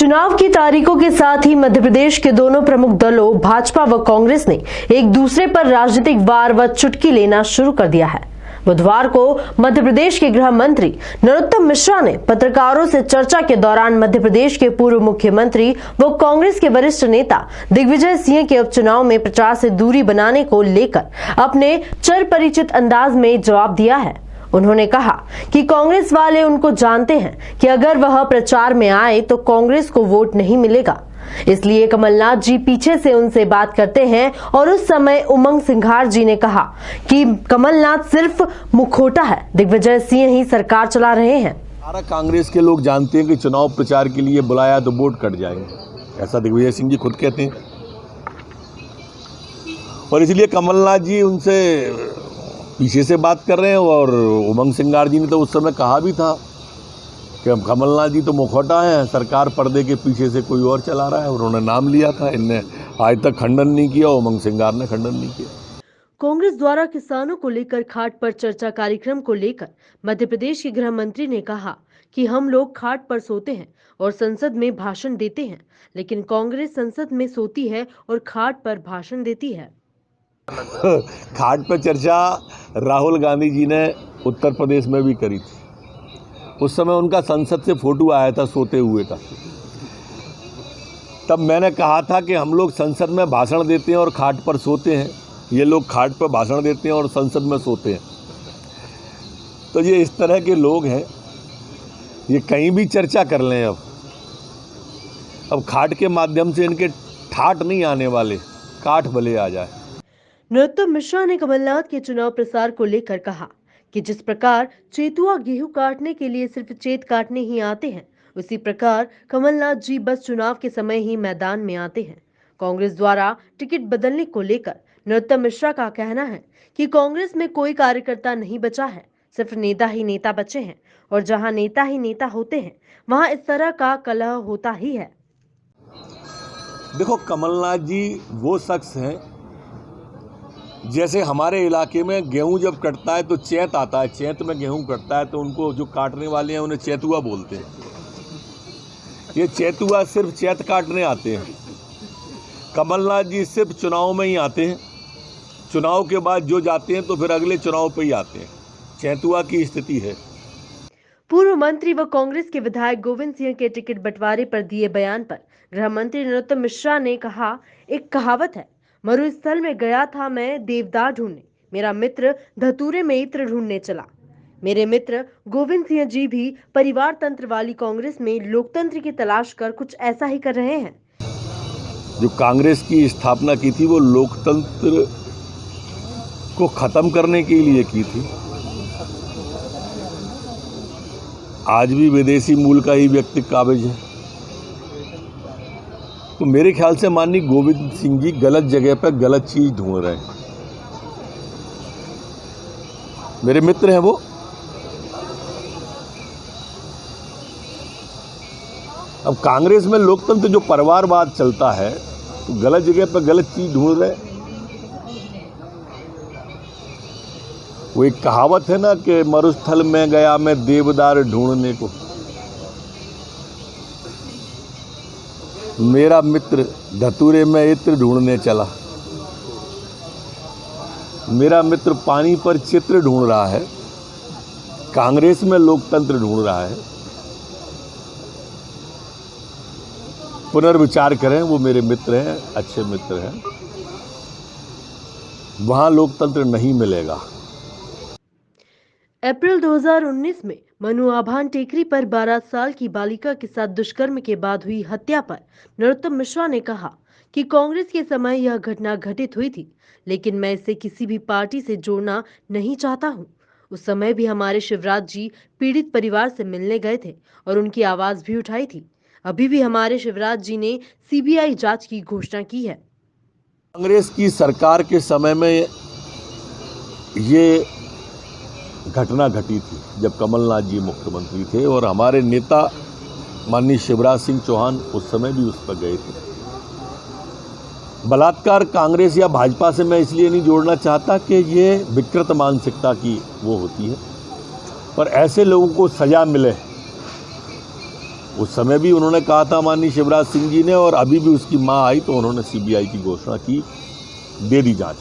चुनाव की तारीखों के साथ ही मध्य प्रदेश के दोनों प्रमुख दलों भाजपा व कांग्रेस ने एक दूसरे पर राजनीतिक वार व चुटकी लेना शुरू कर दिया है। बुधवार को मध्य प्रदेश के गृह मंत्री नरोत्तम मिश्रा ने पत्रकारों से चर्चा के दौरान मध्य प्रदेश के पूर्व मुख्यमंत्री व कांग्रेस के वरिष्ठ नेता दिग्विजय सिंह के उपचुनाव में प्रचार से दूरी बनाने को लेकर अपने चिर परिचित अंदाज में जवाब दिया है। उन्होंने कहा कि कांग्रेस वाले उनको जानते हैं कि अगर वह प्रचार में आए तो कांग्रेस को वोट नहीं मिलेगा, इसलिए कमलनाथ जी पीछे से उनसे बात करते हैं। और उस समय उमंग सिंघार जी ने कहा कि कमलनाथ सिर्फ मुखौटा है, दिग्विजय सिंह ही सरकार चला रहे हैं। सारा कांग्रेस के लोग जानते हैं कि चुनाव प्रचार के लिए बुलाया तो वोट कट जाएंगे, ऐसा दिग्विजय सिंह जी खुद कहते हैं। और इसलिए कमलनाथ जी उनसे पीछे से बात कर रहे हैं। और उमंग सिंघार जी ने तो उस समय कहा भी था कि कमलनाथ जी तो मुखौटा है, सरकार पर्दे के पीछे से कोई और चला रहा है। उन्होंने नाम लिया था, इनने आज तक खंडन नहीं किया, उमंग सिंघार ने खंडन नहीं किया। कांग्रेस द्वारा किसानों को लेकर खाट पर चर्चा कार्यक्रम को लेकर मध्य प्रदेश के गृह मंत्री ने कहा कि हम लोग खाट पर सोते हैं और संसद में भाषण देते हैं, लेकिन कांग्रेस संसद में सोती है और खाट पर भाषण देती है। खाट पर चर्चा राहुल गांधी जी ने उत्तर प्रदेश में भी करी थी। उस समय उनका संसद से फोटो आया था सोते हुए का। तब मैंने कहा था कि हम लोग संसद में भाषण देते हैं और खाट पर सोते हैं, ये लोग खाट पर भाषण देते हैं और संसद में सोते हैं। तो ये इस तरह के लोग हैं, ये कहीं भी चर्चा कर लें। अब खाट के माध्यम से इनके ठाट नहीं आने वाले, काठ भले आ जाए। नरोत्तम मिश्रा ने कमलनाथ के चुनाव प्रसार को लेकर कहा कि जिस प्रकार चेतुआ गेहूं काटने के लिए सिर्फ चेत काटने ही आते हैं, उसी प्रकार कमलनाथ जी बस चुनाव के समय ही मैदान में आते हैं। कांग्रेस द्वारा टिकट बदलने को लेकर नरोत्तम मिश्रा का कहना है कि कांग्रेस में कोई कार्यकर्ता नहीं बचा है, सिर्फ नेता ही नेता बचे हैं, और जहां नेता ही नेता होते हैं वहां इस तरह का कलह होता ही है। देखो, कमलनाथ जी वो शख्स हैं, जैसे हमारे इलाके में गेहूं जब कटता है तो चैत आता है, चैत में गेहूं कटता है तो उनको जो काटने वाले हैं उन्हें चैतुआ बोलते हैं। ये चैतुआ सिर्फ चैत काटने आते हैं। कमलनाथ जी सिर्फ चुनाव में ही आते हैं, चुनाव के बाद जो जाते हैं तो फिर अगले चुनाव पे ही आते हैं। चैतुआ की स्थिति है। पूर्व मंत्री व कांग्रेस के विधायक गोविंद सिंह के टिकट बंटवारे पर दिए बयान पर गृह मंत्री नरोत्तम मिश्रा ने कहा, एक कहावत है, मरुस्थल में गया था मैं देवदार ढूंढने, मेरा मित्र धतूरे में इत्र ढूंढने चला। मेरे मित्र गोविंद सिंह जी भी परिवार तंत्र वाली कांग्रेस में लोकतंत्र की तलाश कर कुछ ऐसा ही कर रहे हैं। जो कांग्रेस की स्थापना की थी वो लोकतंत्र को खत्म करने के लिए की थी। आज भी विदेशी मूल का ही व्यक्ति काबिज है। तो मेरे ख्याल से माननीय गोविंद सिंह जी गलत जगह पर गलत चीज ढूंढ रहे हैं। मेरे मित्र हैं वो। अब कांग्रेस में लोकतंत्र जो परिवारवाद चलता है तो गलत जगह पर गलत चीज ढूंढ रहे हैं। वो एक कहावत है ना कि मरुस्थल में गया मैं देवदार ढूंढने को, मेरा मित्र धतूरे में इत्र ढूंढने चला। मेरा मित्र पानी पर चित्र ढूंढ रहा है, कांग्रेस में लोकतंत्र ढूंढ रहा है। पुनर्विचार करें, वो मेरे मित्र हैं, अच्छे मित्र हैं, वहां लोकतंत्र नहीं मिलेगा। अप्रैल 2019 में मनु आभान टेकरी पर 12 साल की बालिका के साथ दुष्कर्म के बाद हुई हत्या पर नरोत्तम मिश्रा ने कहा कि कांग्रेस के समय यह घटना घटित हुई थी, लेकिन मैं इसे किसी भी पार्टी से जोड़ना नहीं चाहता हूं। उस समय भी हमारे शिवराज जी पीड़ित परिवार से मिलने गए थे और उनकी आवाज भी उठाई थी। अभी भी हमारे शिवराज जी ने सीबीआई जांच की घोषणा की है। कांग्रेस की सरकार के समय में ये घटना घटी थी जब कमलनाथ जी मुख्यमंत्री थे, और हमारे नेता माननीय शिवराज सिंह चौहान उस समय भी उस पर गए थे। बलात्कार कांग्रेस या भाजपा से मैं इसलिए नहीं जोड़ना चाहता कि ये विकृत मानसिकता की वो होती है, पर ऐसे लोगों को सजा मिले उस समय भी उन्होंने कहा था माननीय शिवराज सिंह जी ने, और अभी भी उसकी मां आई तो उन्होंने सीबीआई की घोषणा की, दे दी जांच।